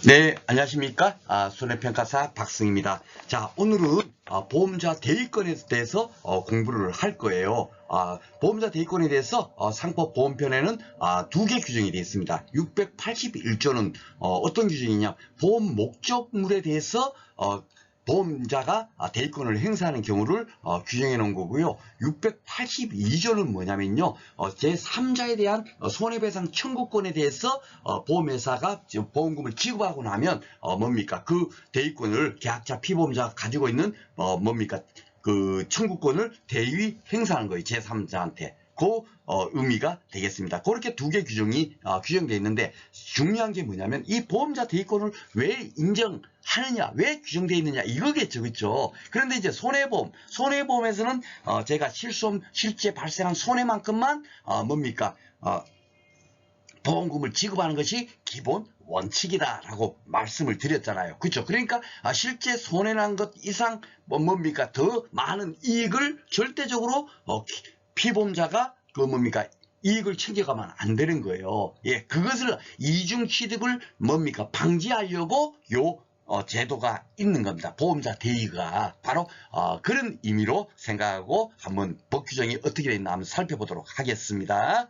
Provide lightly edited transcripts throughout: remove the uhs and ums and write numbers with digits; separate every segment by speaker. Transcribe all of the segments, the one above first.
Speaker 1: 네, 안녕하십니까? 손해평가사 박승입니다. 자, 오늘은 보험자 대위권에 대해서 공부를 할 거예요. 보험자 대위권에 대해서 상법 보험편에는 두 개 규정이 되어 있습니다. 681조는 어떤 규정이냐? 보험 목적물에 대해서 보험자가 대리권을 행사하는 경우를 규정해 놓은 거고요. 682조는 뭐냐면요. 제3자에 대한 손해배상 청구권에 대해서 보험회사가 보험금을 지급하고 나면 뭡니까? 그 대리권을 계약자 피보험자가 가지고 있는 뭡니까? 그 청구권을 대위 행사하는 거예요. 제3자한테. 그 의미가 되겠습니다. 그렇게 두 개 규정이 규정되어 있는데 중요한 게 뭐냐면 이 보험자 대리권을 왜 인정하느냐, 왜 규정되어 있느냐 이거겠죠, 그렇죠? 그런데 이제 손해보험에서는 제가 실제 발생한 손해만큼만 뭡니까? 보험금을 지급하는 것이 기본 원칙이다라고 말씀을 드렸잖아요. 그렇죠? 그러니까 실제 손해난 것 이상 뭡니까? 더 많은 이익을 절대적으로 피보험자가 뭡니까? 이익을 챙겨가면 안 되는 거예요. 예, 그것을 이중 취득을 뭡니까? 방지하려고 제도가 있는 겁니다. 보험자 대위가 바로 그런 의미로 생각하고 한번 법 규정이 어떻게 되어 있나 한번 살펴보도록 하겠습니다.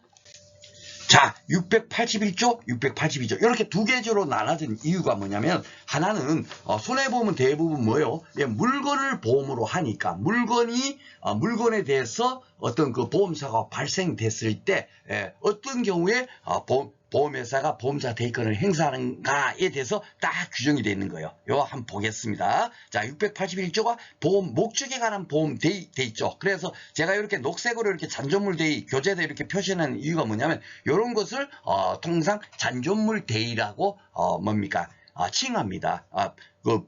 Speaker 1: 자, 681조, 682조 이렇게 두 개조로 나눠진 이유가 뭐냐면 하나는 손해보험은 대부분 뭐예요? 예, 물건을 보험으로 하니까 물건에 대해서 어떤 그 보험사가 발생됐을 때 어떤 경우에 보험회사가 보험자 대리권을 행사하는가에 대해서 딱 규정이 되어 있는 거예요. 이거 한번 보겠습니다. 자, 681조가 보험 목적에 관한 보험 돼 있죠. 그래서 제가 이렇게 녹색으로 이렇게 잔존물 대의 교재에 이렇게 표시하는 이유가 뭐냐면 이런 것을 통상 잔존물 대의라고 뭡니까? 칭합니다. 그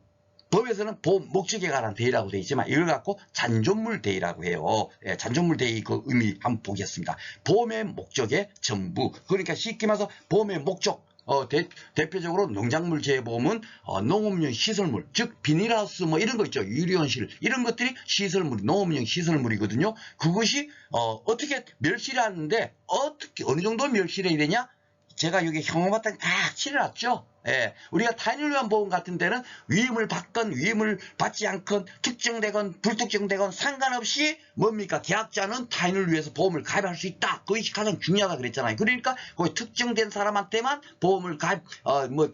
Speaker 1: 법에서는 보험 목적에 관한 대의라고 되어 있지만 이걸 갖고 잔존물 대의라고 해요. 예, 잔존물 대의 그 의미 한번 보겠습니다. 보험의 목적의 전부. 그러니까 쉽게 말해서 보험의 목적. 대표적으로 농작물 재보험은 농업용 시설물, 즉 비닐하우스 뭐 이런 거 있죠. 유리온실 이런 것들이 시설물, 농업용 시설물이거든요. 그것이 어떻게 멸실하는데 어떻게 어느 정도 멸실해야 되냐? 제가 여기 형광바탕 딱 칠해놨죠. 예, 우리가 타인을 위한 보험 같은 데는 위임을 받건 위임을 받지 않건 특정되건 불특정되건 상관없이 뭡니까? 계약자는 타인을 위해서 보험을 가입할 수 있다. 그것이 가장 중요하다 그랬잖아요. 그러니까 거기 특정된 사람한테만 보험을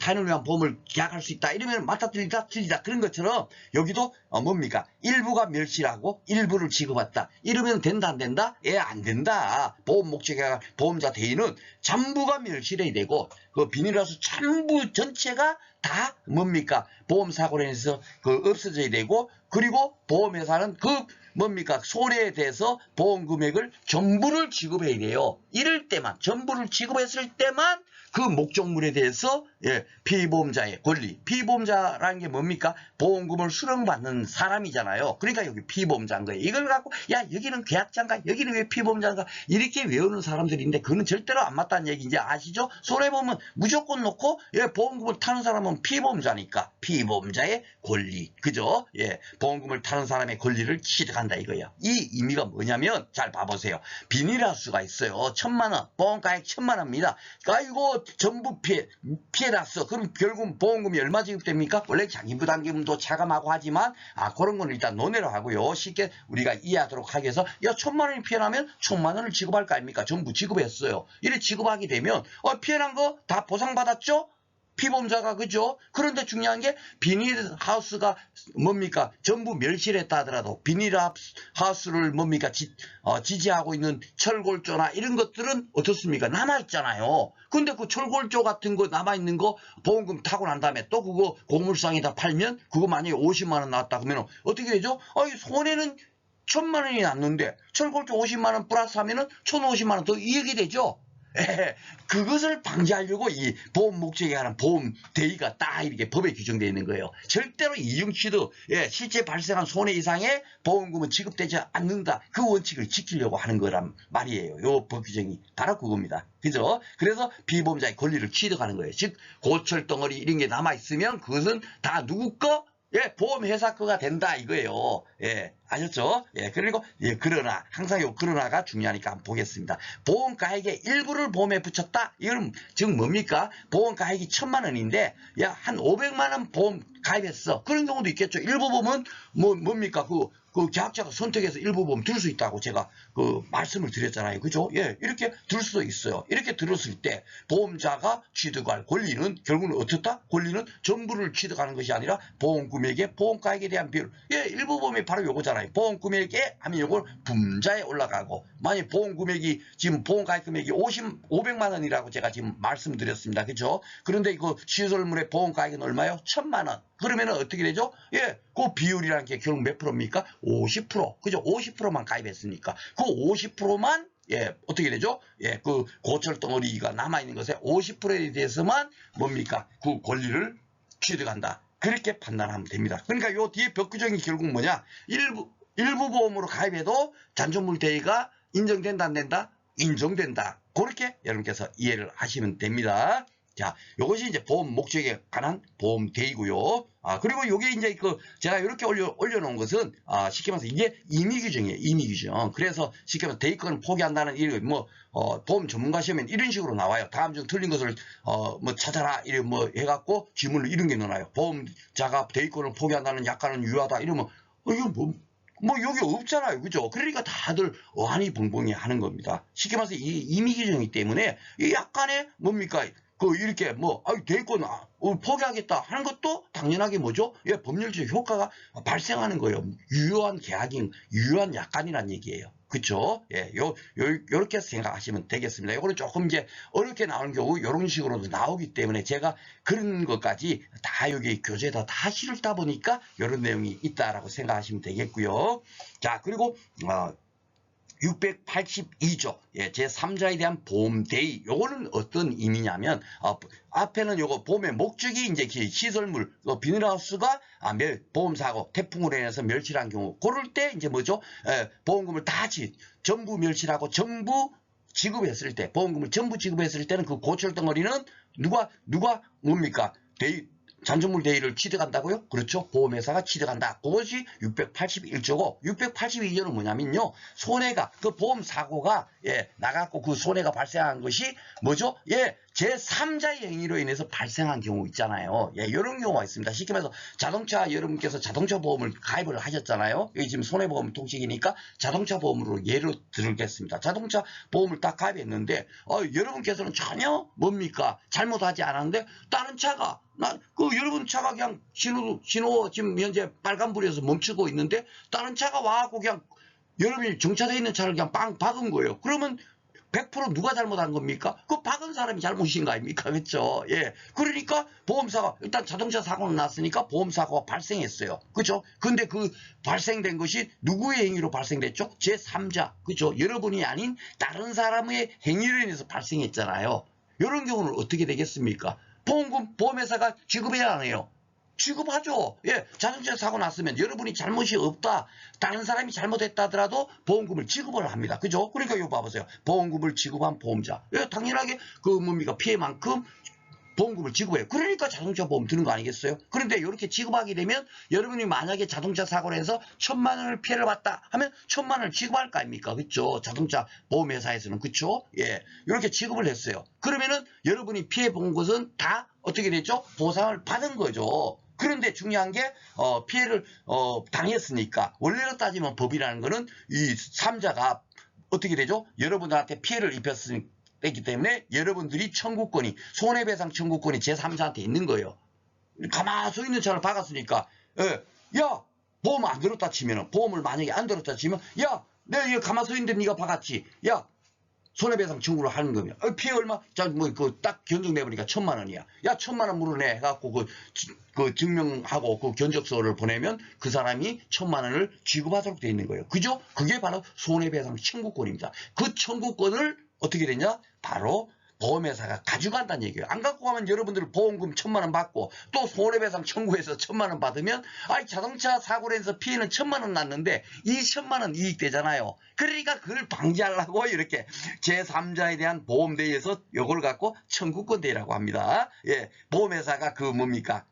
Speaker 1: 타인을 위한 보험을 계약할 수 있다. 이러면 맞다 틀리다 그런 것처럼 여기도 뭡니까? 일부가 멸실하고 일부를 지급했다. 이러면 된다 안 된다? 예, 안 된다. 보험 목적에 보험자 대위는 전부가 멸실해야 되고 그 비닐하우스 전부 전체가 다 뭡니까? 보험사고로 인해서 없어져야 되고 그리고 보험회사는 그 뭡니까? 손해에 대해서 보험금액을 전부를 지급해야 돼요. 이럴 때만 전부를 지급했을 때만 그 목적물에 대해서 피보험자의 권리. 피보험자라는 게 뭡니까? 보험금을 수령받는 사람이잖아요. 그러니까 여기 피보험자인 거예요. 이걸 갖고 야 여기는 계약자인가? 여기는 왜 피보험자인가? 이렇게 외우는 사람들인데 그거는 절대로 안 맞다는 얘기 이제 아시죠? 손해보험은 무조건 놓고 보험금을 타는 사람은 피보험자니까 피보험자의 권리. 그죠? 예, 보험금을 타는 사람의 권리를 취득한다 이거예요. 이 의미가 뭐냐면 잘 봐보세요. 비닐하우스가 있어요. 1,000만 원. 보험가액 1,000만 원입니다. 아이고 전부 피해 났어. 그럼 결국 보험금이 얼마 지급됩니까? 원래 장기부담금도 차감하고 하지만 그런 건 일단 논외로 하고요. 쉽게 우리가 이해하도록 하기 위해서 1,000만 원이 피해 나면 1,000만 원을 지급할 거 아닙니까? 전부 지급했어요. 이래 지급하게 되면 피해 난 거 다 보상받았죠? 피보험자가 그죠? 그런데 중요한 게 비닐하우스가 뭡니까? 전부 멸실했다 하더라도 비닐하우스를 뭡니까? 지지하고 있는 철골조나 이런 것들은 어떻습니까? 남아있잖아요. 근데 그 철골조 같은 거 남아있는 거 보험금 타고 난 다음에 또 그거 고물상에다 팔면 그거 만약에 50만 원 나왔다 그러면 어떻게 되죠? 손해는 1,000만 원이 났는데 철골조 50만 원 플러스 하면은 1,050만 원 더 이익이 되죠? 그것을 방지하려고 이 보험 목적에 관한 보험 대위가 딱 이렇게 법에 규정되어 있는 거예요. 절대로 이중취득, 실제 발생한 손해 이상의 보험금은 지급되지 않는다. 그 원칙을 지키려고 하는 거란 말이에요. 요 법 규정이 바로 그겁니다. 그죠? 그래서 피보험자의 권리를 취득하는 거예요. 즉 고철 덩어리 이런 게 남아있으면 그것은 다 누구 거? 예, 보험회사 거가 된다 이거예요. 예, 아셨죠? 예, 그리고 예, 그러나 항상 요 그러나가 중요하니까 한번 보겠습니다. 보험가액의 일부를 보험에 붙였다. 이건 지금 뭡니까? 보험가액이 1,000만 원인데 야, 한 500만 원 보험 가입했어. 그런 경우도 있겠죠. 일부 보험은 뭡니까? 그 계약자가 선택해서 일부 보험 들 수 있다고 제가 그 말씀을 드렸잖아요. 그죠? 예, 이렇게 들 수도 있어요. 이렇게 들었을 때 보험자가 취득할 권리는 결국은 어떻다? 권리는 전부를 취득하는 것이 아니라 보험 금액의 보험가액에 대한 비율. 예, 일부 보험이 바로 요거잖아요. 보험 금액에 하면 요걸 분자에 올라가고 만약 보험 금액이 지금 보험가액 금액이 500만 원이라고 제가 지금 말씀드렸습니다. 그죠? 그런데 이거 시설물의 보험가액은 얼마요? 1,000만 원. 그러면은 어떻게 되죠? 예, 그 비율이라는 게 결국 몇 프로입니까? 50%. 그죠? 50%만 가입했으니까. 그 50%만 예, 어떻게 되죠? 예, 그 고철 덩어리가 남아있는 것에 50%에 대해서만 뭡니까? 그 권리를 취득한다. 그렇게 판단하면 됩니다. 그러니까 요 뒤에 벽 규정이 결국 뭐냐? 일부 보험으로 가입해도 잔존물 대위가 인정된다, 안 된다? 인정된다. 그렇게 여러분께서 이해를 하시면 됩니다. 자, 요것이 이제 보험 목적에 관한 보험 대위고요. 그리고 요게 이제 그 제가 이렇게 올려놓은 것은 쉽게 말해서 이게 임의 규정이에요. 임의 규정. 그래서 쉽게 말해서 대위권을 포기한다는 일 보험 전문가 시험엔 이런 식으로 나와요. 다음 중 틀린 것을 뭐 찾아라 이래 뭐 해갖고 지문을 이런 게 넣어놔요. 보험자가 대위권을 포기한다는 약관은 유효하다 이러면 이거 뭐 여기 없잖아요. 그죠? 그러니까 다들 어안이 벙벙해 하는 겁니다. 쉽게 말해서 이 임의 규정이기 때문에 이 약간의 뭡니까? 이렇게 대권 포기하겠다 하는 것도 당연하게 뭐죠? 예, 법률적 효과가 발생하는 거예요. 유효한 계약인, 유효한 약관이란 얘기예요. 그쵸? 예, 요렇게 생각하시면 되겠습니다. 요거는 조금 이제 어렵게 나오는 경우, 요런 식으로도 나오기 때문에 제가 그런 것까지 다 여기 교재에다 다 실다 보니까 요런 내용이 있다라고 생각하시면 되겠고요. 자, 그리고, 682조 제3자에 대한 보험 대의 요거는 어떤 의미냐면 앞에는 요거 보험의 목적이 이제 시설물 비닐하우스가 보험사고 태풍으로 인해서 멸치한 경우 그럴 때 이제 뭐죠? 보험금을 다 전부 멸치하고 전부 지급했을 때 보험금을 전부 지급했을 때는 그 고철 덩어리는 누가 뭡니까? 잔존물 대위를 취득한다고요? 그렇죠. 보험회사가 취득한다. 그것이 681조고 682조는 뭐냐면요. 손해가 그 보험 사고가 나갔고 그 손해가 발생한 것이 뭐죠? 제3자의 행위로 인해서 발생한 경우 있잖아요. 이런 경우가 있습니다. 쉽게 말해서 자동차 여러분께서 자동차 보험을 가입을 하셨잖아요. 여기 지금 손해보험 통식이니까 자동차 보험으로 예를 들겠습니다. 자동차 보험을 딱 가입했는데 여러분께서는 전혀 뭡니까? 잘못하지 않았는데 다른 차가 여러분 차가 그냥 신호 지금 현재 빨간불이어서 멈추고 있는데 다른 차가 와갖고 그냥 여러분이 정차되어 있는 차를 그냥 빵 박은 거예요. 그러면 100% 누가 잘못한 겁니까? 그 박은 사람이 잘못인 거 아닙니까? 그렇죠? 예. 그러니까 보험사가 일단 자동차 사고는 났으니까 보험사고가 발생했어요. 그렇죠? 근데 그 발생된 것이 누구의 행위로 발생됐죠? 제3자. 그렇죠? 여러분이 아닌 다른 사람의 행위로 인해서 발생했잖아요. 이런 경우는 어떻게 되겠습니까? 보험회사가 지급해야 하네요. 지급하죠. 예, 자동차 사고 났으면 여러분이 잘못이 없다. 다른 사람이 잘못했다 하더라도 보험금을 지급을 합니다. 그죠? 그러니까 이거 봐보세요. 보험금을 지급한 보험자. 예, 당연하게 피해만큼 보험금을 지급해요. 그러니까 자동차 보험 드는 거 아니겠어요? 그런데 이렇게 지급하게 되면 여러분이 만약에 자동차 사고를 해서 1,000만 원을 피해를 봤다 하면 1,000만 원을 지급할 거 아닙니까? 그렇죠? 자동차 보험회사에서는 그렇죠? 예, 이렇게 지급을 했어요. 그러면은 여러분이 피해 본 것은 다 어떻게 됐죠? 보상을 받은 거죠. 그런데 중요한 게 피해를 당했으니까 원래로 따지면 법이라는 거는 이 3자가 어떻게 되죠? 여러분들한테 피해를 입혔으니까 했기 때문에 여러분들이 청구권이 손해배상 청구권이 제3자한테 있는 거예요. 가만히 서 있는 차를 박았으니까 야 보험 안 들었다 치면은 보험을 만약에 안 들었다 치면 야 내가 이거 가만히 서 있는데 네가 박았지 야 손해배상 청구를 하는 거냐 피해 얼마 자 뭐 딱 견적내보니까 1,000만 원이야 야 1,000만 원 물어내 해갖고 그 증명하고 그 견적서를 보내면 그 사람이 1,000만 원을 지급하도록 되어 있는 거예요. 그죠? 그게 바로 손해배상 청구권입니다. 그 청구권을 어떻게 되냐? 바로 보험회사가 가져간다는 얘기예요. 안 갖고 가면 여러분들 보험금 1,000만 원 받고 또 손해배상 청구해서 1,000만 원 받으면 자동차 사고로 해서 피해는 1,000만 원 났는데 2,000만 원 이익 되잖아요. 그러니까 그걸 방지하려고 이렇게 제3자에 대한 보험대위에서 이걸 갖고 청구권 대위라고 합니다. 예, 보험회사가 뭡니까?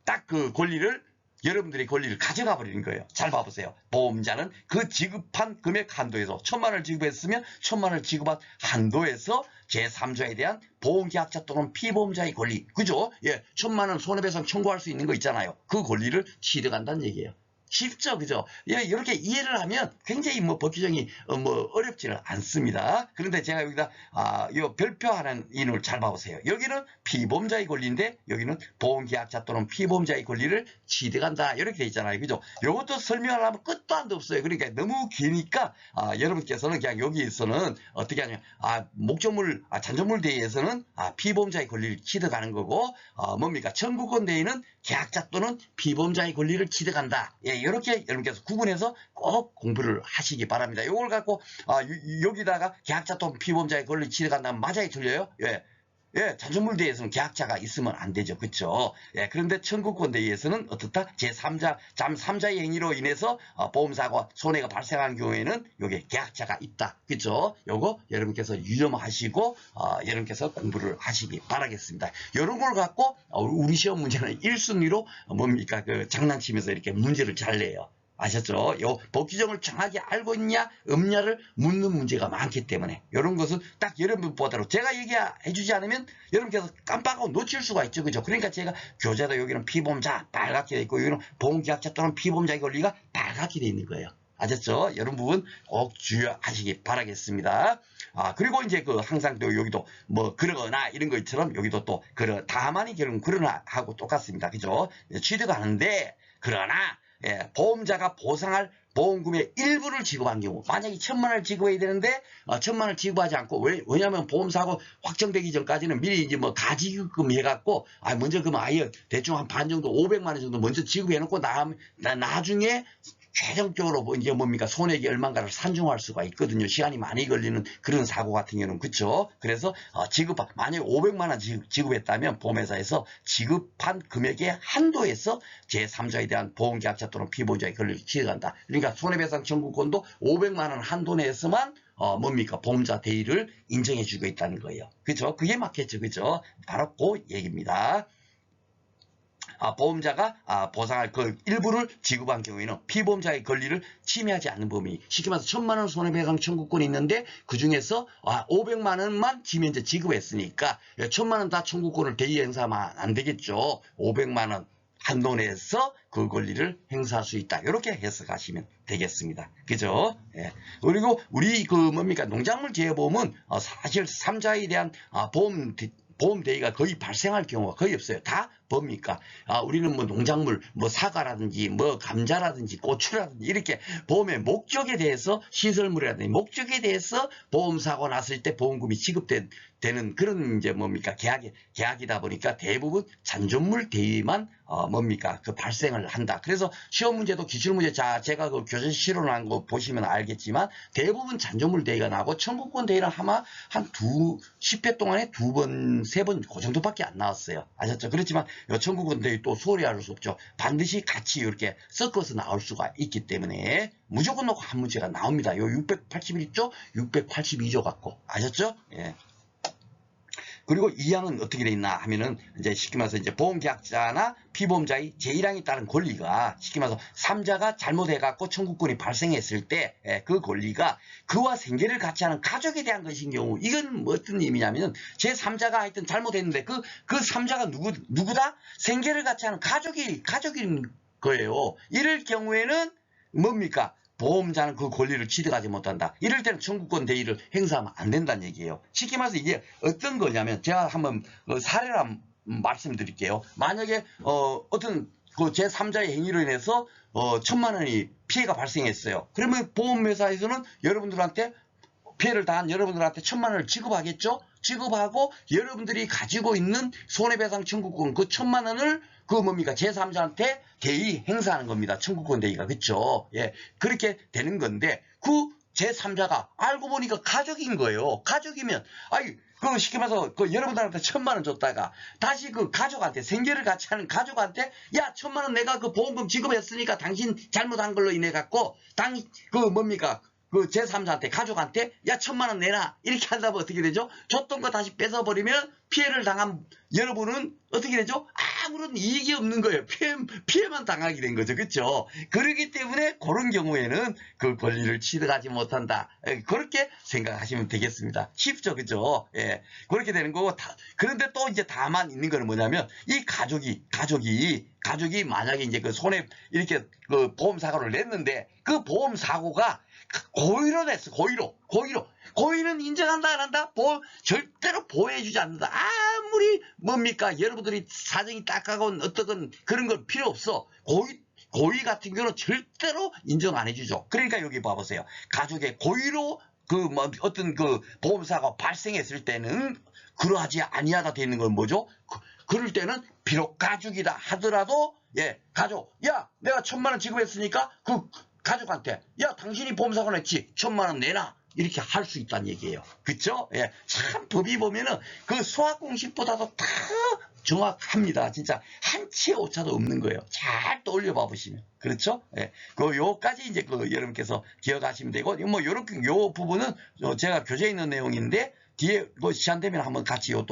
Speaker 1: 딱 그 권리를 여러분들의 권리를 가져가 버리는 거예요. 잘 봐보세요. 보험자는 그 지급한 금액 한도에서 1,000만 원을 지급했으면 1,000만 원을 지급한 한도에서 제3자에 대한 보험계약자 또는 피보험자의 권리, 그죠? 예, 1,000만 원 손해배상 청구할 수 있는 거 있잖아요. 그 권리를 취득한다는 얘기예요. 쉽죠, 그죠? 예, 이렇게 이해를 하면 굉장히 뭐 법 규정이 어렵지는 않습니다. 그런데 제가 여기다 요 별표하는 이를 잘 봐보세요. 여기는 피보험자의 권리인데 여기는 보험계약자 또는 피보험자의 권리를 취득한다 이렇게 돼 있잖아요, 그죠? 이것도 설명하려면 끝도 한도 없어요. 그러니까 너무 기니까 여러분께서는 그냥 여기에서는 어떻게 하냐면 목적물 잔존물 대위에서는 피보험자의 권리를 취득하는 거고 뭡니까 청구권 대위는 계약자 또는 피보험자의 권리를 취득한다. 예, 이렇게 여러분께서 구분해서 꼭 공부를 하시기 바랍니다. 이걸 갖고 여기다가 계약자 또는 피보험자의 권리를 취득한다면 맞아요, 틀려요? 예. 예, 잔존물 대위에서는 계약자가 있으면 안 되죠. 그렇죠? 예, 그런데 청구권 대위에서는 어떻다? 제3자의 행위로 인해서 보험사고 손해가 발생하는 경우에는 여기에 계약자가 있다. 그렇죠? 요거 여러분께서 유념하시고 여러분께서 공부를 하시기 바라겠습니다. 이런 걸 갖고 우리 시험 문제는 1순위로 뭡니까? 그 장난치면서 이렇게 문제를 잘 내요. 아셨죠? 요 법 규정을 정확히 알고 있냐 없냐를 묻는 문제가 많기 때문에 이런 것은 딱 여러분 보다로 제가 얘기해 주지 않으면 여러분께서 깜빡하고 놓칠 수가 있죠. 그죠? 그러니까 제가 교재다 여기는 피보험자 빨갛게 돼 있고 여기는 보험계약자 또는 피보험자의 권리가 빨갛게 돼 있는 거예요. 아셨죠? 이런 부분 꼭 주의하시기 바라겠습니다. 그리고 이제 항상 또 여기도 뭐 그러거나 이런 것처럼 여기도 또 다만이 결국은 그러나 하고 똑같습니다. 그죠? 취득하는데 그러나 예, 보험자가 보상할 보험금의 일부를 지급한 경우 만약에 1,000만 원을 지급해야 되는데 1,000만 원을 지급하지 않고 왜냐하면 보험사고 확정되기 전까지는 미리 이제 뭐 가지급금 해갖고 먼저 그럼 아예 대충 한 반 정도 500만 원 정도 먼저 지급해놓고 나중에 최종적으로 이제 뭡니까 손해액이 얼마인가를 산정할 수가 있거든요. 시간이 많이 걸리는 그런 사고 같은 경우는 그렇죠. 그래서 만약에 500만 원 지급했다면 보험회사에서 지급한 금액의 한도에서 제3자에 대한 보험계약자 또는 피보험자의 권리를 취득한다. 그러니까 손해배상 청구권도 500만 원 한도 내에서만 뭡니까 보험자 대위를 인정해주고 있다는 거예요. 그렇죠? 그게 맞겠죠, 그렇죠? 바로 그 얘기입니다. 보험자가 보상할 그 일부를 지급한 경우에는 피보험자의 권리를 침해하지 않는 범위. 쉽게 말해서 1,000만 원 손해배상 청구권이 있는데 그 중에서 500만 원만 지면제 지급했으니까 1,000만 원 다 청구권을 대위 행사하면 안 되겠죠. 500만 원 한도 내에서 그 권리를 행사할 수 있다. 이렇게 해석하시면 되겠습니다. 그죠? 예. 그리고 우리 뭡니까 농작물 재해보험은 사실 3자에 대한 보험 대위가 거의 발생할 경우가 거의 없어요. 다 뭡니까? 우리는 뭐 농작물, 뭐 사과라든지, 뭐 감자라든지, 고추라든지 이렇게 보험의 목적에 대해서 시설물이라든지 목적에 대해서 보험 사고 났을 때 보험금이 지급되는 그런 이제 뭡니까? 계약이다 보니까 대부분 잔존물 대위만 뭡니까? 그 발생을 한다. 그래서 시험 문제도 기출 문제 제가 그 교재 실어놓은 거 보시면 알겠지만 대부분 잔존물 대위가 나고 청구권 대위는 아마 한 10회 동안에 2번, 3번 그 정도밖에 안 나왔어요. 아셨죠? 그렇지만 청구권 대위 또 소홀히 할 수 없죠. 반드시 같이 이렇게 섞어서 나올 수가 있기 때문에 무조건 놓고 한 문제가 나옵니다. 요 681조, 682조 갖고 아셨죠? 예. 그리고 2항은 어떻게 돼 있나 하면은 이제 쉽게 말해서 이제 보험계약자나 피보험자의 제1항에 따른 권리가 쉽게 말해서 3자가 잘못해갖고 청구권이 발생했을 때 그 권리가 그와 생계를 같이 하는 가족에 대한 것인 경우 이건 뭐 어떤 의미냐면은 제3자가 하여튼 잘못했는데 그 3자가 누구다? 생계를 같이 하는 가족인 거예요. 이럴 경우에는 뭡니까? 보험자는 그 권리를 취득하지 못한다. 이럴 때는 청구권 대위를 행사하면 안 된다는 얘기예요. 쉽게 말해서 이게 어떤 거냐면 제가 한번 사례를 한번 말씀드릴게요. 만약에 어떤 그 제3자의 행위로 인해서 1,000만 원이 피해가 발생했어요. 그러면 보험회사에서는 여러분들한테 피해를 당한 여러분들한테 1,000만 원을 지급하겠죠? 지급하고 여러분들이 가지고 있는 손해배상 청구권 그 1,000만 원을 그 뭡니까 제3자한테 대위 행사하는 겁니다. 청구권 대위가 그렇죠? 예, 그렇게 되는 건데 그 제3자가 알고 보니까 가족인 거예요. 가족이면 그 쉽게 말해서 그 여러분들한테 1,000만 원 줬다가 다시 그 가족한테 생계를 같이 하는 가족한테 야 1,000만 원 내가 그 보험금 지급했으니까 당신 잘못한 걸로 인해 갖고 그 뭡니까 그 제3자한테 가족한테 야 1,000만 원 내놔 이렇게 한다면 어떻게 되죠? 줬던 거 다시 뺏어버리면 피해를 당한 여러분은 어떻게 되죠? 아무런 이익이 없는 거예요. 피해만 당하게 된 거죠. 그렇죠? 그렇기 때문에 그런 경우에는 그 권리를 취득하지 못한다. 그렇게 생각하시면 되겠습니다. 쉽죠? 그죠? 예. 그렇게 되는 거고, 그런데 또 이제 다만 있는 거는 뭐냐면, 이 가족이 만약에 이제 그 손해, 이렇게 그 보험 사고를 냈는데, 그 보험 사고가 고의로 냈어. 고의는 인정한다 안 한다? 절대로 보호해주지 않는다. 아무리 뭡니까? 여러분들이 사정이 딱하건 어떻건 그런 건 필요 없어. 고의 같은 경우는 절대로 인정 안 해주죠. 그러니까 여기 봐보세요. 가족의 고의로 어떤 그 보험사가 발생했을 때는 그러하지 아니하다 되는 건 뭐죠? 그럴 때는 비록 가족이다 하더라도 가족, 야 내가 1,000만 원 지급했으니까 그 가족한테 야 당신이 보험사고 냈지 1,000만 원 내놔 이렇게 할 수 있다는 얘기예요. 그쵸? 참 법이 보면은 그 수학공식보다도 다 정확합니다. 진짜 한 치의 오차도 없는 거예요. 잘 떠올려 봐보시면. 그렇죠? 요까지 이제 여러분께서 기억하시면 되고, 요 부분은 제가 교재에 있는 내용인데, 뒤에 시간 되면 한번 같이 요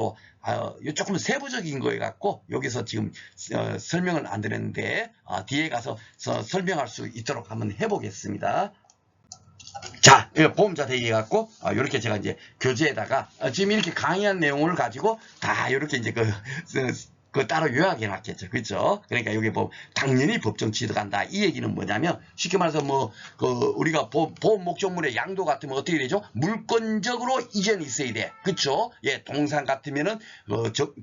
Speaker 1: 조금 세부적인 거에 갖고, 여기서 지금 설명을 안 드렸는데, 뒤에 가서 설명할 수 있도록 한번 해보겠습니다. 자, 보험자 대의 갖고, 이렇게 제가 이제 교재에다가, 지금 이렇게 강의한 내용을 가지고, 다 이렇게 이제 따로 요약해 놨겠죠. 그렇죠? 그러니까 여기 당연히 법정 취득한다. 이 얘기는 뭐냐면, 쉽게 말해서 우리가 보험 목적물의 양도 같으면 어떻게 되죠? 물권적으로 이전이 있어야 돼. 그렇죠? 동산 같으면은,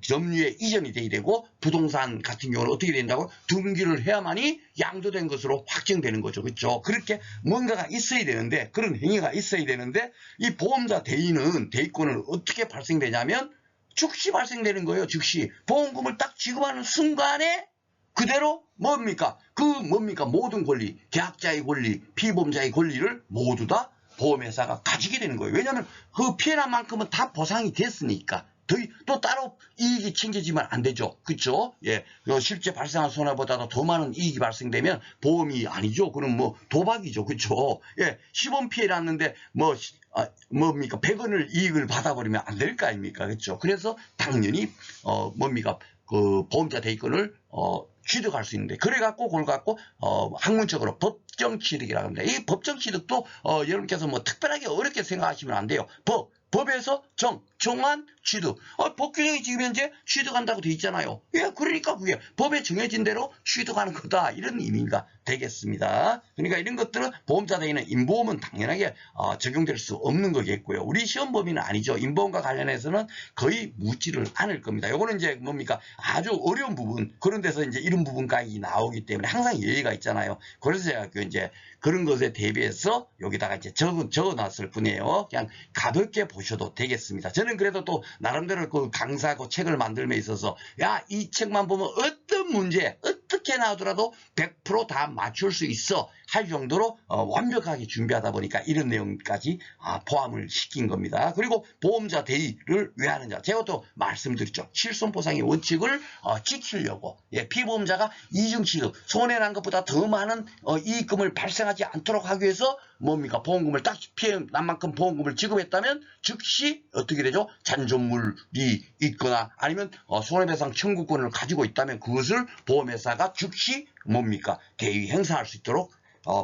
Speaker 1: 점유에 이전이 돼야 되고, 부동산 같은 경우는 어떻게 된다고? 등기를 해야만이 양도된 것으로 확정되는 거죠. 그렇죠? 그렇게 뭔가가 있어야 되는데, 그런 행위가 있어야 되는데, 이 보험자 대의권은 어떻게 발생되냐면, 즉시 발생되는 거예요. 즉시 보험금을 딱 지급하는 순간에 그대로 모든 권리, 계약자의 권리, 피보험자의 권리를 모두 다 보험회사가 가지게 되는 거예요. 왜냐하면 그 피해난 만큼은 다 보상이 됐으니까. 또 따로 이익이 챙겨지면 안 되죠. 그쵸? 실제 발생한 손해보다도 더 많은 이익이 발생되면 보험이 아니죠. 그럼 도박이죠. 그쵸? 시범 피해 났는데 100원을 이익을 받아버리면 안 될 거 아닙니까? 그렇죠? 그래서 당연히 그 보험자 대의권을 취득할 수 있는데 그래갖고 그걸 갖고 학문적으로 법정 취득이라고 합니다. 이 법정 취득도 여러분께서 특별하게 어렵게 생각하시면 안 돼요. 법에서 정한 취득. 법 규정이 지금 현재 취득한다고 돼 있잖아요. 그러니까 그게 법에 정해진 대로 취득하는 거다. 이런 의미가 되겠습니다. 그러니까 이런 것들은 보험자 대의는 인보험은 당연하게 적용될 수 없는 거겠고요. 우리 시험 범위는 아니죠. 인보험과 관련해서는 거의 묻지를 않을 겁니다. 요거는 이제 아주 어려운 부분, 그런 데서 이제 이런 부분까지 나오기 때문에 항상 예의가 있잖아요. 그래서 제가 이제 그런 것에 대비해서 여기다가 이제 적어놨을 뿐이에요. 그냥 가볍게 보셔도 되겠습니다. 저는 그래도 또 나름대로 그 강사고 책을 만들며 있어서 이 책만 보면 어떤 문제 어떻게 나오더라도 100% 다 맞출 수 있어 할 정도로 완벽하게 준비하다 보니까 이런 내용까지 포함을 시킨 겁니다. 그리고 보험자 대의를 왜 하느냐, 제가 또 말씀드렸죠. 실손보상의 원칙을 지키려고 피보험자가 이중취득, 손해난 것보다 더 많은 이익금을 발생하지 않도록 하기 위해서 보험금을 딱 피해 난 만큼 보험금을 지급했다면 즉시 어떻게 되죠? 잔존물이 있거나 아니면 손해배상 청구권을 가지고 있다면 그것을 보험회사가 즉시 대의 행사할 수 있도록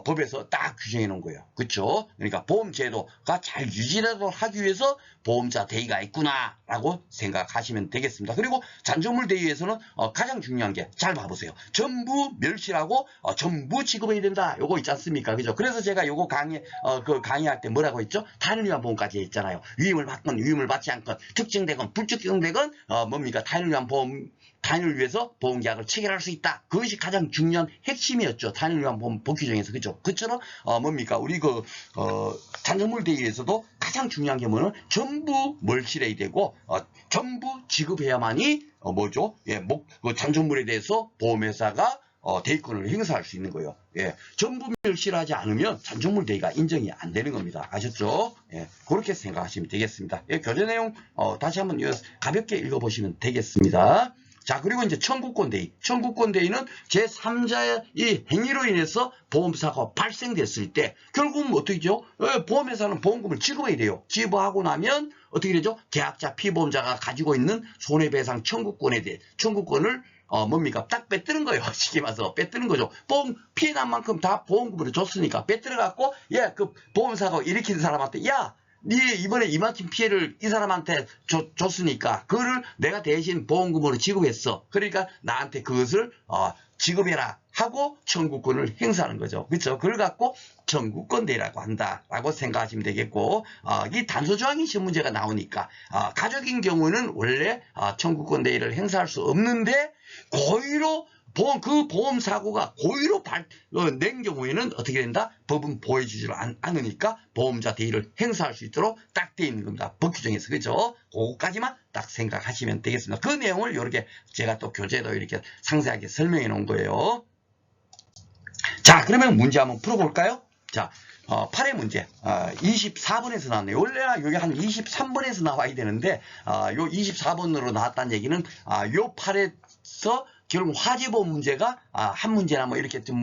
Speaker 1: 법에서 딱 규정해 놓은 거예요. 그렇죠? 그러니까 보험제도가 잘 유지되도록 하기 위해서 보험자 대의가 있구나 라고 생각하시면 되겠습니다. 그리고 잔존물 대의에서는 가장 중요한 게 잘 봐보세요. 전부 멸실하고 전부 지급해야 된다. 요거 있지 않습니까? 그죠? 그래서 제가 요거 강의할 때 뭐라고 했죠? 타인을 위한 보험까지 했잖아요. 위임을 받건 위임을 받지 않건 특정되건 불특정되건 타인을 위한 보험, 타인을 위해서 보험계약을 체결할 수 있다. 그것이 가장 중요한 핵심이었죠. 타인을 위한 보험 법규정에서. 그죠? 그처럼 우리 잔존물 대의에서도 가장 중요한 게 뭐냐면 전부 멀실해야 되고 전부 지급해야만이 그 잔존물에 대해서 보험회사가 대의권을 행사할 수 있는 거예요. 전부 멸실하지 않으면 잔존물 대의가 인정이 안 되는 겁니다. 아셨죠? 그렇게 생각하시면 되겠습니다. 교재 내용 다시 한번 가볍게 읽어보시면 되겠습니다. 자, 그리고 이제 청구권 대의. 청구권 대의는 제3자의 이 행위로 인해서 보험사고가 발생됐을 때 결국은 어떻게 되죠? 보험회사는 보험금을 지급해야 돼요. 지급하고 나면 어떻게 되죠? 계약자 피보험자가 가지고 있는 손해배상 청구권에 대해 청구권을 뭡니까? 딱 빼뜨는 거예요. 쉽게 말해서 빼뜨는 거죠. 보험 피해난 만큼 다 보험금으로 줬으니까 빼뜨려갖고 그 보험사고 일으킨 사람한테 니 이번에 이만큼 피해를 이 사람한테 줬으니까 그거를 내가 대신 보험금으로 지급했어. 그러니까 나한테 그것을 지급해라 하고 청구권을 행사하는 거죠. 그렇죠? 그걸 갖고 청구권 대라고 한다라고 생각하시면 되겠고, 이 단서조항이 시험 문제가 나오니까 가족인 경우는 원래 청구권 대를 행사할 수 없는데 고의로 그 보험 사고가 고의로 낸 경우에는 어떻게 된다? 법은 보호해주지 않으니까 보험자 대의를 행사할 수 있도록 딱 되어 있는 겁니다. 법 규정에서. 그죠? 그거까지만 딱 생각하시면 되겠습니다. 그 내용을 이렇게 제가 또 교재도 이렇게 상세하게 설명해 놓은 거예요. 자, 그러면 문제 한번 풀어볼까요? 자, 8회 문제 24번에서 나왔네요. 원래는 여기 한 23번에서 나와야 되는데 요 24번으로 나왔다는 얘기는 요 8에서 결국 화재보험 문제가 한 문제나 뭐 이렇게 좀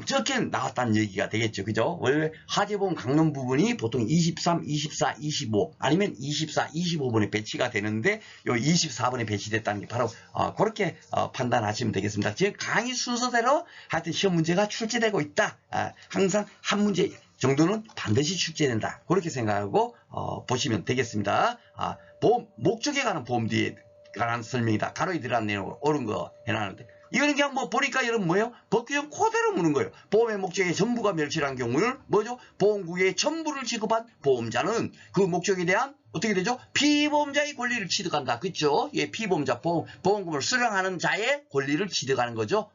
Speaker 1: 적게 나왔다는 얘기가 되겠죠. 그죠? 원래 화재보험 강론 부분이 보통 23, 24, 25 아니면 24, 25번에 배치가 되는데 요 24번에 배치됐다는 게 바로 그렇게 판단하시면 되겠습니다. 지금 강의 순서대로 하여튼 시험 문제가 출제되고 있다. 항상 한 문제 정도는 반드시 출제된다. 그렇게 생각하고 보시면 되겠습니다. 보험 목적에 관한 보험 뒤에 관한 설명이다. 가로에 들어간 내용을 옳은 거 해놨는데 이거는 그냥 보니까 여러분 뭐예요? 법규정 그대로 묻는 거예요. 보험의 목적에 전부가 멸실한 경우는 뭐죠? 보험국에 전부를 지급한 보험자는 그 목적에 대한 어떻게 되죠? 피보험자의 권리를 취득한다. 그렇죠? 피보험자 보험금을 수령하는 자의 권리를 취득하는 거죠.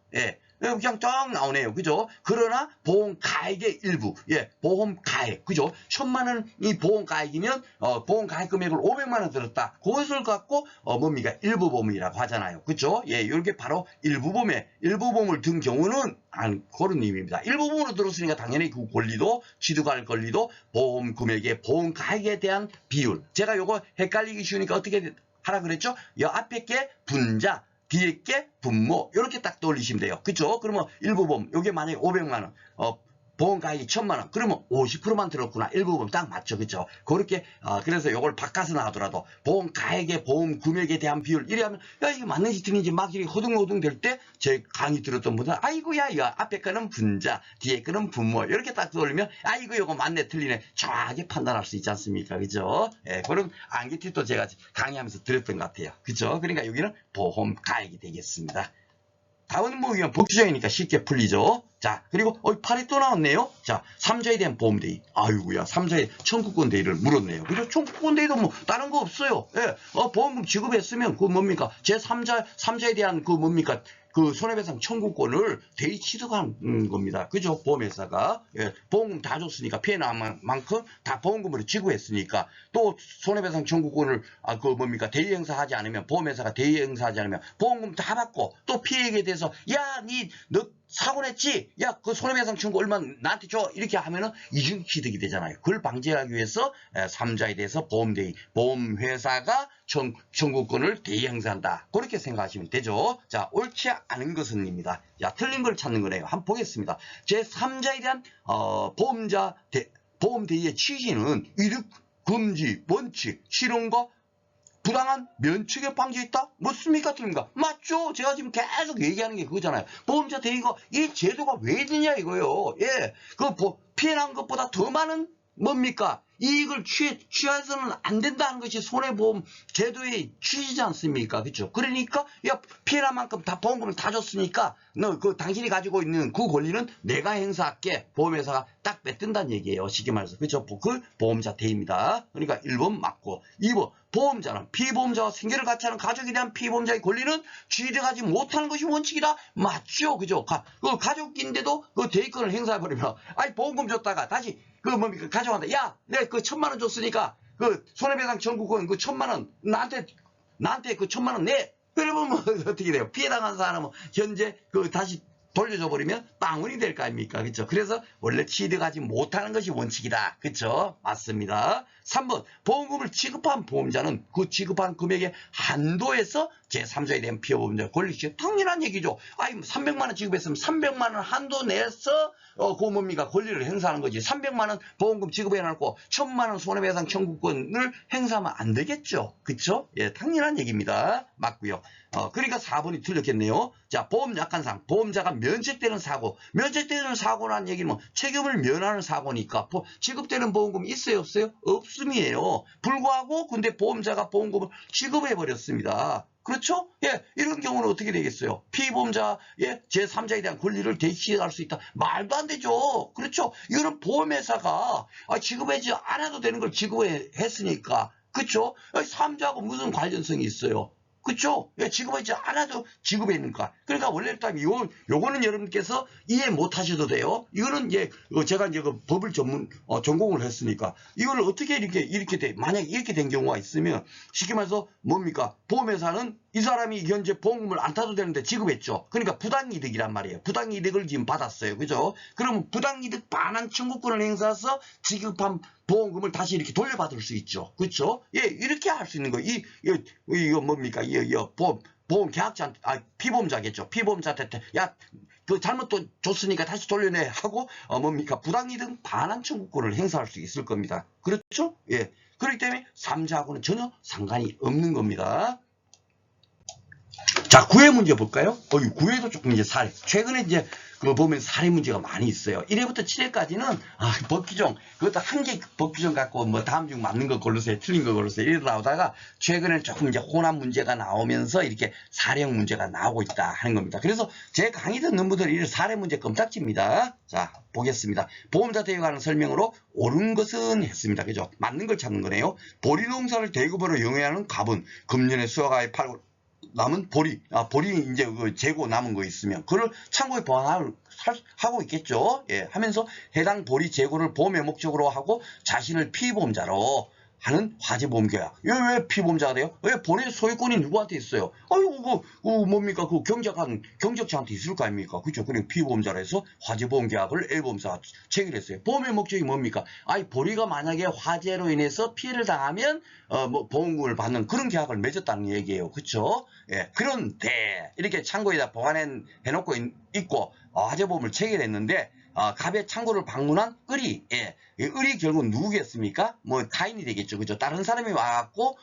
Speaker 1: 그냥 쫙 나오네요. 그죠? 그러나 보험가액의 일부, 보험가액, 그죠? 1000만원이 보험가액이면, 보험가액 금액을 500만원 들었다. 그것을 갖고, 뭡니까? 일부보험이라고 하잖아요. 그죠? 이렇게 바로 일부보험을 든 경우는, 그런 의미입니다. 일부보험으로 들었으니까 당연히 그 권리도, 취득할 권리도, 보험 금액의 보험가액에 대한 비율. 제가 요거 헷갈리기 쉬우니까 어떻게 하라 그랬죠? 이 앞에 게 분자, 뒤에 게 분모 이렇게 딱 떠올리시면 돼요. 그쵸? 그러면 일부보험 요게 만약에 500만원 보험가액이 1000만원 그러면 50%만 들었구나. 일부보험 딱 맞죠. 그쵸? 그렇게 그래서 요걸 바꿔서 나오더라도 보험가액의 보험 금액에 대한 비율 이래 하면 이게 맞는지 틀린지 막 이렇게 허둥허둥 될 때 제 강의 들었던 분들은 아이고야 이거 앞에 거는 분자 뒤에 거는 분모 이렇게 딱 떠올리면 아이고 요거 맞네 틀리네 정확하게 판단할 수 있지 않습니까? 그죠? 그런 안개팁도 제가 강의하면서 드렸던 것 같아요. 그죠? 그러니까 여기는 보험가액이 되겠습니다. 다음은 그냥 법규정이니까 쉽게 풀리죠. 자, 그리고 8이 또 나왔네요. 자, 3자에 대한 보험대의. 아이고야, 3자의 청구권 대의를 물었네요. 그죠? 청구권 대의도 뭐 다른 거 없어요. 보험금 지급했으면 그 뭡니까? 제3자에 대한 그 뭡니까? 그 손해배상 청구권을 대의 취득한 겁니다. 그죠? 보험회사가. 보험금 다 줬으니까 피해난 만큼 다 보험금으로 지급했으니까 또 손해배상 청구권을 그 뭡니까? 대의 행사하지 않으면 보험회사가 대의 행사하지 않으면 보험금 다 받고 또 피해액에 대해서 너 사고 냈지? 그 손해배상 청구 얼마 나한테 줘? 이렇게 하면은 이중 취득이 되잖아요. 그걸 방지하기 위해서 3자에 대해서 보험회사가 청구권을 대의 행사한다. 그렇게 생각하시면 되죠. 자, 옳지 않은 것은입니다. 자, 틀린 걸 찾는 거네요. 한번 보겠습니다. 제3자에 대한 보험 대의의 취지는 이득 금지 원칙 실현과 부당한 면책의 방지에 있다? 맞습니까? 틀립니까? 맞죠? 제가 지금 계속 얘기하는 게 그거잖아요. 보험자 대의가 이 제도가 왜 있느냐 이거예요. 피해난 것보다 더 많은 뭡니까? 이익을 취해서는 안 된다는 것이 손해보험 제도의 취지지 않습니까? 그렇죠? 그러니까 피해난 만큼 다 보험금을 다 줬으니까 당신이 가지고 있는 그 권리는 내가 행사할게. 보험회사가 딱 뺏든다는 얘기예요. 쉽게 말해서. 그렇죠? 그 보험자 대의입니다. 그러니까 1번 맞고 2번 보험자는 피보험자와 생계를 같이 하는 가족에 대한 피보험자의 권리는 취득하지 못하는 것이 원칙이다. 맞죠? 그죠? 가족인데도 그 대의권을 행사해버리면 보험금 줬다가 다시 뭡니까? 가져간다. 내가 그 1000만원 줬으니까 그 손해배상 청구권 그 1000만원 나한테 그 1000만원 내. 그러면 어떻게 돼요? 피해당한 사람은 현재 다시 돌려줘 버리면 빵원이 될 거 아닙니까? 그쵸? 그래서 원래 취득하지 못하는 것이 원칙이다. 그쵸? 맞습니다. 3번 보험금을 지급한 보험자는 그 지급한 금액의 한도에서 제3자에 대한 피해 보험자 권리시 당연한 얘기죠. 아니 300만 원 지급했으면 300만 원 한도 내에서 그 뭡니까 권리를 행사하는 거지. 300만 원 보험금 지급해놓고 1000만 원 손해배상 청구권을 행사하면 안 되겠죠. 그쵸? 예, 당연한 얘기입니다. 맞고요. 그러니까 4번이 틀렸겠네요. 자, 보험 약관상 보험자가 면책되는 사고, 면책되는 사고라는 얘기는 뭐 책임을 면하는 사고니까 지급되는 보험금 있어요, 없어요? 없음이에요. 불구하고 근데 보험자가 보험금을 지급해 버렸습니다. 그렇죠? 예, 이런 경우는 어떻게 되겠어요? 피보험자의 제3자에 대한 권리를 대시할 수 있다. 말도 안 되죠. 그렇죠? 이거는 보험회사가 지급하지 않아도 되는 걸 지급했으니까. 그렇죠? 3자하고 무슨 관련성이 있어요? 그쵸? 예, 지급하지 않아도 지급했는가. 그러니까 원래 일단 요거는 여러분께서 이해 못 하셔도 돼요. 이거는 제가 이제 그 법을 전공을 했으니까 이걸 어떻게 이렇게 돼. 만약에 이렇게 된 경우가 있으면 쉽게 말해서 뭡니까? 보험회사는 이 사람이 현재 보험금을 안 타도 되는데 지급했죠. 그러니까 부당이득이란 말이에요. 부당이득을 지금 받았어요. 그죠? 그러면 부당이득 반환 청구권을 행사해서 지급한 보험금을 다시 이렇게 돌려받을 수 있죠. 그렇죠? 예, 이렇게 할 수 있는 거예요. 이거 뭡니까? 보험 계약자한테, 피보험자겠죠. 피보험자한테, 야, 그 잘못 또 줬으니까 다시 돌려내 하고, 뭡니까? 부당이득 반환 청구권을 행사할 수 있을 겁니다. 그렇죠? 예. 그렇기 때문에 3자하고는 전혀 상관이 없는 겁니다. 자, 구회 문제 볼까요? 구회도 조금 이제 최근에 이제 보면 사례 문제가 많이 있어요. 1회부터 7회까지는 법규정 그것도 한 개 법규정 갖고 뭐 다음 중 맞는 거 고르세요, 틀린 거 고르세요 이러다 나오다가 최근에 조금 이제 혼합 문제가 나오면서 이렇게 사례형 문제가 나오고 있다 하는 겁니다. 그래서 제 강의 듣는 분들은 이 사례 문제 껌딱지입니다. 자, 보겠습니다. 보험자 대여 관한 설명으로 옳은 것은 했습니다. 그죠? 맞는 걸 찾는 거네요. 보리농사를 대급으로 영위하는 갑은 금년에 수확하여 팔고 남은 보리 이제 그 재고 남은 거 있으면 그걸 창고에 보관하고 있겠죠. 예, 하면서 해당 보리 재고를 보험의 목적으로 하고 자신을 피보험자로 하는 화재보험계약. 왜 피보험자가 돼요? 왜 본인의 소유권이 누구한테 있어요? 아이고, 뭡니까? 그 경적자한테 있을 거 아닙니까? 그죠? 그냥 피보험자로 해서 화재보험계약을 A보험사가 체결했어요. 보험의 목적이 뭡니까? 보리가 만약에 화재로 인해서 피해를 당하면, 보험금을 받는 그런 계약을 맺었다는 얘기예요. 그쵸? 예. 그런데, 이렇게 창고에다 보관해놓고 있고, 화재보험을 체결했는데, 갑의 창고를 방문한 을이, 예. 을이 결국 누구겠습니까? 타인이 되겠죠. 그죠? 다른 사람이 와갖고,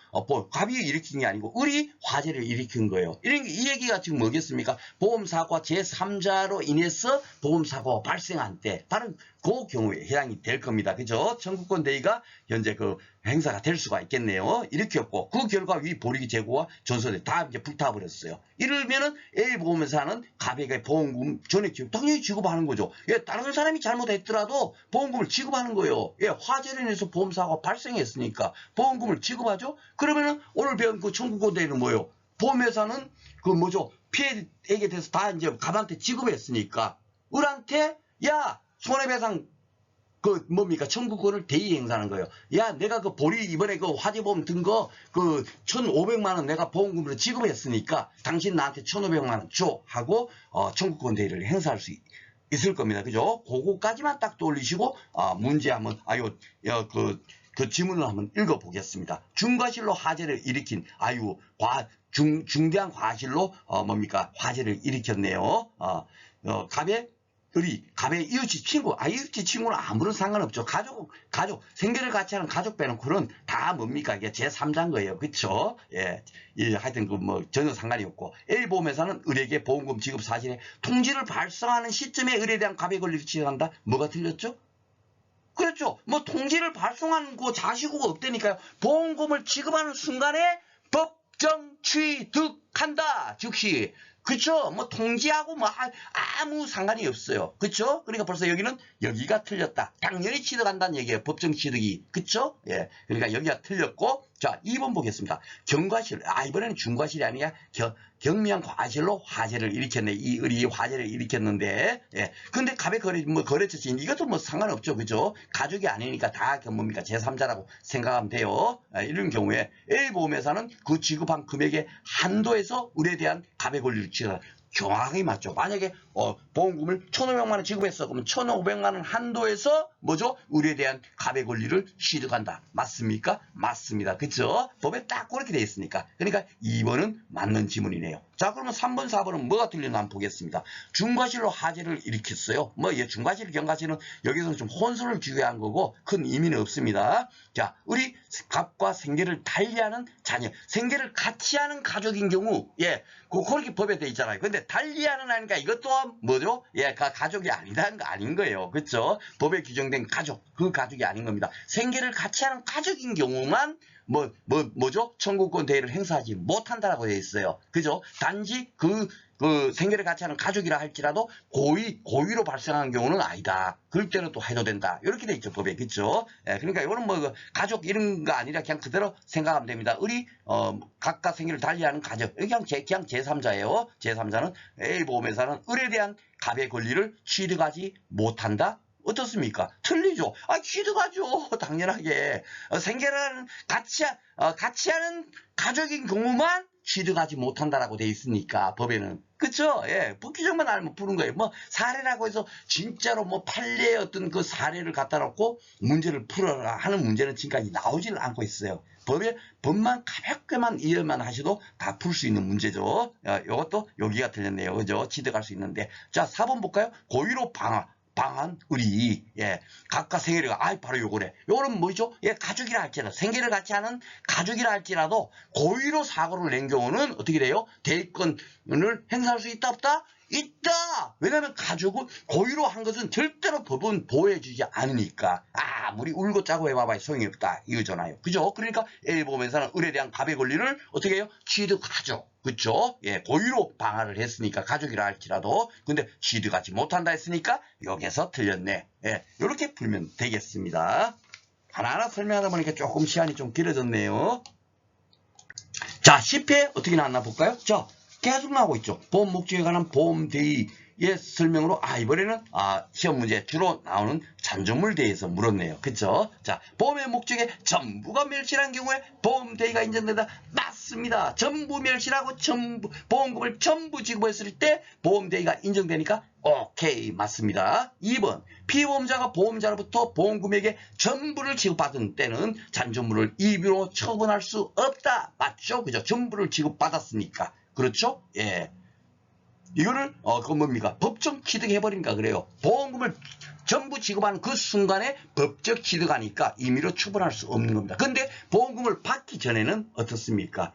Speaker 1: 갑이 일으킨 게 아니고, 을이 화재를 일으킨 거예요. 이 얘기가 지금 뭐겠습니까? 보험사고가 제3자로 인해서 보험사고가 발생한 때, 다른 그 경우에 해당이 될 겁니다. 그죠? 청구권 대위가 현재 그 행사가 될 수가 있겠네요. 일으켰고, 그 결과 위 보리 재고와 전선에 다 이제 불타버렸어요. 이러면은 A보험회사는 갑에게 보험금 전액 지급 당연히 지급하는 거죠. 예, 다른 사람이 잘못했더라도 보험금을 지급하는 거예요. 예, 화재로 인해서 보험사고가 발생했으니까 보험금을 지급하죠. 그러면은 오늘 배운 그 청구권 대위는 뭐예요? 보험회사는 피해액에 대해서 다 이제 갑한테 지급했으니까 을한테 야 손해배상 청구권을 대의 행사하는 거예요. 야, 내가 그 보리 이번에 그 화재보험 든 거 1,500만 원 내가 보험금으로 지급했으니까 당신 나한테 1,500만 원 줘 하고 청구권 대의를 행사할 수 있을 겁니다. 그죠? 그거까지만 딱 떠올리시고 문제 한번 그 지문을 한번 읽어보겠습니다. 중과실로 화재를 일으킨 중대한 과실로 화재를 일으켰네요. 갑의 이웃집 친구, 이웃집 친구는 아무런 상관없죠. 가족, 생계를 같이 하는 가족 빼놓고는 다 뭡니까? 이게 제3자인 거예요. 그쵸? 예. 하여튼 전혀 상관이 없고. A보험회사는 을에게 보험금 지급 사실에 통지를 발송하는 시점에 을에 대한 갑의 권리를 지정한다? 뭐가 틀렸죠? 그렇죠. 통지를 발송한 그 자시고가 없다니까요. 보험금을 지급하는 순간에 법정 취득한다. 즉시. 그쵸? 통지하고 아무 상관이 없어요. 그쵸? 그러니까 벌써 여기가 틀렸다. 당연히 취득한다는 얘기예요. 법정 취득이. 그쵸? 예. 그러니까 여기가 틀렸고, 자, 2번 보겠습니다. 경과실. 이번에는 중과실이 아니라 경미한 과실로 화재를 일으켰네. 이 을이 화재를 일으켰는데, 예. 근데 갑의 거래처인 이것도 뭐 상관없죠. 그죠? 가족이 아니니까 다 뭡니까? 제3자라고 생각하면 돼요. 이런 경우에 A보험회사는 그 지급한 금액의 한도에서 을에 대한 갑의 권리를 지급한다. 정확하게 맞죠. 만약에 보험금을 1,500만 원 지급했어. 그러면 1,500만 원 한도에서 뭐죠? 을에 대한 갑의 권리를 취득한다. 맞습니까? 맞습니다. 그쵸? 법에 딱 그렇게 되어 있으니까. 그러니까 2번은 맞는 지문이네요. 자, 그러면 3번, 4번은 뭐가 틀렸나 한번 보겠습니다. 중과실로 화재를 일으켰어요. 중과실, 경과실은 여기서는 좀 혼선을 주의한 거고 큰 의미는 없습니다. 자, 을이 갑과 생계를 달리하는 자녀, 생계를 같이 하는 가족인 경우, 예, 그렇게 법에 되어 있잖아요. 근데 달리하는 하니까 이것도 뭐죠? 예, 가족이 아니다는 거 아닌 거예요. 그렇죠? 법에 규정된 가족, 그 가족이 아닌 겁니다. 생계를 같이 하는 가족인 경우만 뭐죠? 청구권 대의를 행사하지 못한다라고 되어 있어요. 그죠? 단지 그 생계를 같이 하는 가족이라 할지라도 고의로 발생한 경우는 아니다. 그럴 때는 또 해도 된다. 이렇게 돼 있죠, 법에. 그렇죠? 예, 그러니까 이거는 가족 이런 거 아니라 그냥 그대로 생각하면 됩니다. 을이 각각 생계를 달리하는 가족. 그냥 제3자예요. 제3자는 A보험회사는 을에 대한 갑의 권리를 취득하지 못한다. 어떻습니까? 틀리죠. 취득하죠. 당연하게. 생계를 같이 하는 가족인 경우만 취득하지 못한다라고 돼 있으니까, 법에는. 그쵸? 예. 법 규정만 알면 푸는 거예요. 사례라고 해서 진짜로 판례의 어떤 그 사례를 갖다 놓고 문제를 풀어라 하는 문제는 지금까지 나오지는 않고 있어요. 법만 가볍게만 이해만 하셔도 다 풀 수 있는 문제죠. 이것도 여기가 틀렸네요. 그죠? 취득할 수 있는데. 자, 4번 볼까요? 고의로 방한 을이, 예, 각각 생계를, 바로 요거래. 요거는 뭐죠? 예, 가족이라 할지라도, 생계를 같이 하는 가족이라 할지라도, 고의로 사고를 낸 경우는 어떻게 돼요? 대리권을 행사할 수 있다, 없다? 있다! 왜냐면 가족은 고의로 한 것은 절대로 법은 보호해주지 않으니까. 아무리 울고 짜고 해봐봐야 소용이 없다. 이거잖아요. 그죠? 그러니까 A보험회사는 을에 대한 갑의 권리를 어떻게 해요? 취득하죠. 그쵸? 예, 고의로 방화를 했으니까 가족이라 할지라도. 근데 취득하지 못한다 했으니까 여기서 틀렸네. 예, 이렇게 풀면 되겠습니다. 하나하나 설명하다 보니까 조금 시간이 좀 길어졌네요. 자, 10회 어떻게 나왔나 볼까요? 자, 계속 나오고 있죠. 보험 목적에 관한 보험 대의의 설명으로, 이번에는 시험 문제 주로 나오는 잔존물 대의에서 물었네요. 그쵸? 자, 보험의 목적에 전부가 멸실한 경우에 보험 대의가 인정된다. 맞습니다. 전부 멸실하고 보험금을 전부 지급했을 때 보험 대의가 인정되니까 오케이, 맞습니다. 2번, 피보험자가 보험자로부터 보험금액의 전부를 지급받은 때는 잔존물을 임의로 처분할 수 없다. 맞죠? 그죠? 전부를 지급받았으니까. 그렇죠? 예. 이거를, 그건 뭡니까? 법정 취득해버리니까 그래요. 보험금을 전부 지급하는 그 순간에 법적 취득하니까 임의로 처분할 수 없는 겁니다. 근데 보험금을 받기 전에는 어떻습니까?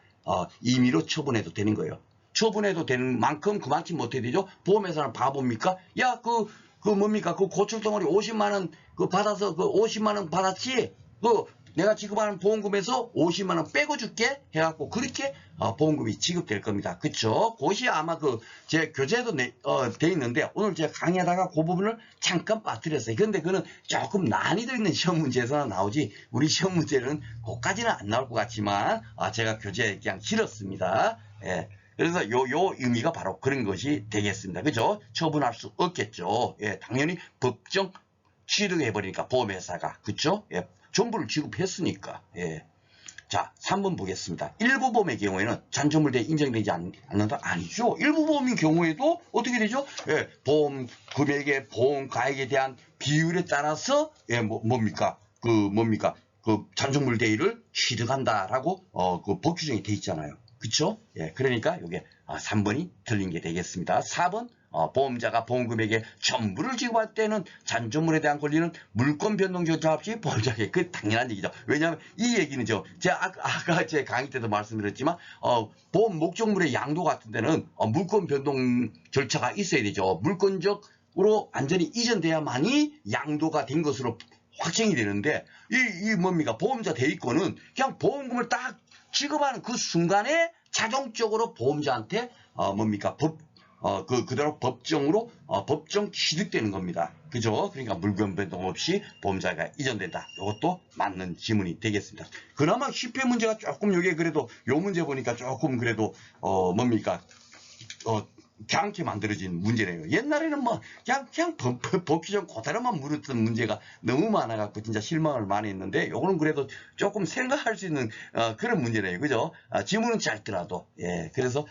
Speaker 1: 임의로 처분해도 되는 거예요. 처분해도 되는 만큼 그만큼 못해야 되죠? 보험회사는 바보입니까? 야, 뭡니까? 그 고철덩어리 50만원 받아서 50만원 받았지? 내가 지급하는 보험금에서 50만원 빼고 줄게 해갖고 그렇게 보험금이 지급될 겁니다. 그쵸? 그것이 아마 제 교재에도 돼 있는데 오늘 제가 강의하다가 그 부분을 잠깐 빠뜨렸어요. 근데 그는 조금 난이도 있는 시험 문제에서는 나오지 우리 시험 문제는 그까지는 안 나올 것 같지만 제가 교재에 그냥 실었습니다. 예. 그래서 요 의미가 바로 그런 것이 되겠습니다. 그죠? 처분할 수 없겠죠. 예, 당연히 법정 취득해버리니까 보험회사가. 그쵸? 예. 전부를 지급했으니까. 예. 자, 3번 보겠습니다. 일부 보험의 경우에는 잔존물 대에 인정되지 않는다? 아니죠. 일부 보험의 경우에도 어떻게 되죠? 예, 보험 금액의 보험 가액에 대한 비율에 따라서 뭡니까? 잔존물 대의를 취득한다라고 법 규정이 돼 있잖아요. 그쵸? 예, 그러니까 이게 3번이 틀린 게 되겠습니다. 4번 보험자가 보험금액의 전부를 지급할 때는 잔존물에 대한 권리는 물권 변동 절차 없이 보험자에게. 그 당연한 얘기죠. 왜냐하면 이 얘기는 제가 아까 제 강의 때도 말씀드렸지만 보험 목적물의 양도 같은 데는 물권 변동 절차가 있어야 되죠. 물권적으로 완전히 이전돼야만이 양도가 된 것으로 확정이 되는데 이 뭡니까? 보험자 대위권은 그냥 보험금을 딱 지급하는 그 순간에 자동적으로 보험자한테 뭡니까? 그대로 법정으로 법정 취득되는 겁니다. 그죠? 그러니까 물권 변동 없이 보험자가 이전된다. 이것도 맞는 지문이 되겠습니다. 그나마 10회 문제가 조금 요게 그래도 요 문제 보니까 조금 그래도 뭡니까? 그렇게 만들어진 문제네요. 옛날에는 뭐 그냥 법 규정 그대로만 물었던 문제가 너무 많아갖고 진짜 실망을 많이 했는데 요거는 그래도 조금 생각할 수 있는 그런 문제네요. 그죠? 지문은 짧더라도 예. 그래서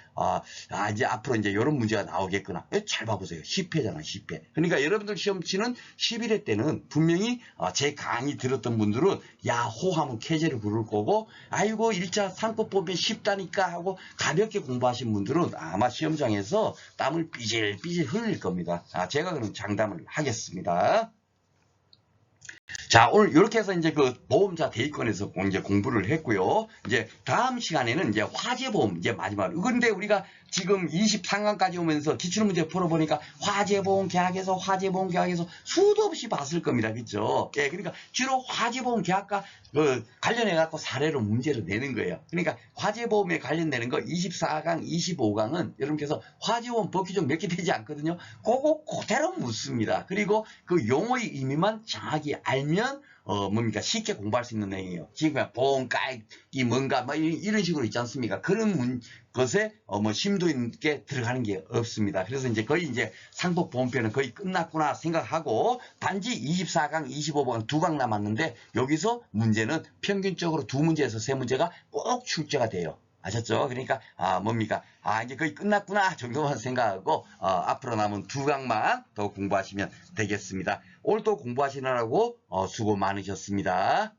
Speaker 1: 이제 앞으로 이제 이런 문제가 나오겠구나. 잘 봐보세요. 10회잖아 10회. 그러니까 여러분들 시험 치는 11회 때는 분명히 제 강의 들었던 분들은 야 호하면 캐제를 부를 거고 아이고 1차 상법 보면 쉽다니까 하고 가볍게 공부하신 분들은 아마 시험장에서 땀을 삐질삐질 흘릴 겁니다. 제가 그럼 장담을 하겠습니다. 자, 오늘 이렇게 해서 이제 그 보험자 대리권에서 이제 공부를 했고요. 이제 다음 시간에는 이제 화재보험 이제 마지막으로. 그런데 우리가 지금 23강까지 오면서 기출문제 풀어보니까 화재보험 계약에서 수도 없이 봤을 겁니다. 그죠? 예, 그러니까 주로 화재보험 계약과 관련해갖고 사례로 문제를 내는 거예요. 그러니까 화재보험에 관련되는 거 24강, 25강은 여러분께서 화재보험 법규정 몇 개 되지 않거든요. 그거 그대로 묻습니다. 그리고 그 용어의 의미만 정확히 알면 뭡니까 쉽게 공부할 수 있는 내용이에요. 지금 보험 깔기 뭔가 뭐 이런 식으로 있지 않습니까? 그런 것에 뭐 심도 있게 들어가는 게 없습니다. 그래서 이제 거의 이제 상법 보험편은 거의 끝났구나 생각하고 단지 24강, 25강 두 강 남았는데 여기서 문제는 평균적으로 두 문제에서 세 문제가 꼭 출제가 돼요. 아셨죠? 그러니까 뭡니까? 이제 거의 끝났구나 정도만 생각하고 앞으로 남은 두 강만 더 공부하시면 되겠습니다. 오늘 또 공부하시느라고 수고 많으셨습니다.